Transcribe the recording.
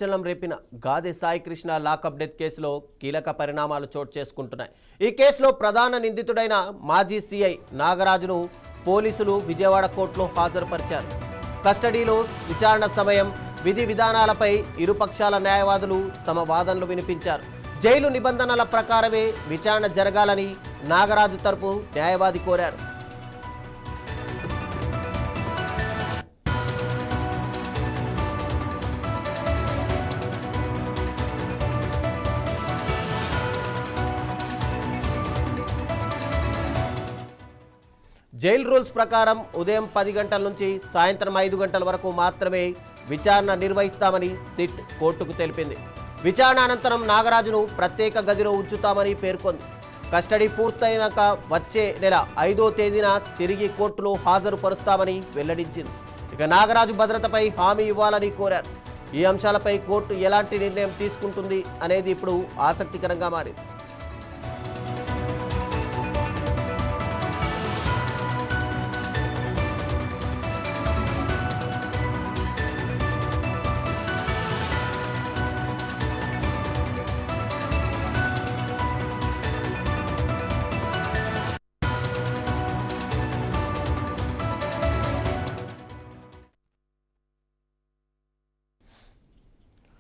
సంచలనం రేపిన గాదె Saikrishna lockup death కేసులో కీలక పరిణామాలు చోటు చేసుకుంటున్నాయి. ఈ కేసులో ప్రధాన నిందితుడైన మాజీ సీఐ నాగరాజును పోలీసులు విజయవాడ కోర్టులో హాజరుపరిచారు. కస్టడీలో విచారణ సమయం, విధి విధానాలపై ఇరుపక్షాల న్యాయవాదులు తమ వాదనలు వినిపించారు. జైలు నిబంధనల ప్రకారమే విచారణ జరగాలని నాగరాజు తరపు న్యాయవాది కోరారు. జైల్ రూల్స్ ప్రకారం ఉదయం 10 గంటల నుంచి సాయంత్రం 5 గంటల వరకు మాత్రమే విచారణ నిర్వహిస్తామని సిట్ కోర్టుకు తెలిపింది. విచారణ అనంతరం నాగరాజును ప్రత్యేక గదిలో ఉంచుతామని పేర్కొంది. కస్టడీ పూర్తయినాక వచ్చే నెల 5వ తేదీన తిరిగి కోర్టులో హాజరుపరుస్తామని వెల్లడించింది. ఇక నాగరాజు భద్రతపై హామీ ఇవ్వాలని కోరారు. ఈ అంశాలపై కోర్టు ఎలాంటి నిర్ణయం తీసుకుంటుంది అనేది ఇప్పుడు ఆసక్తికరంగా మారింది.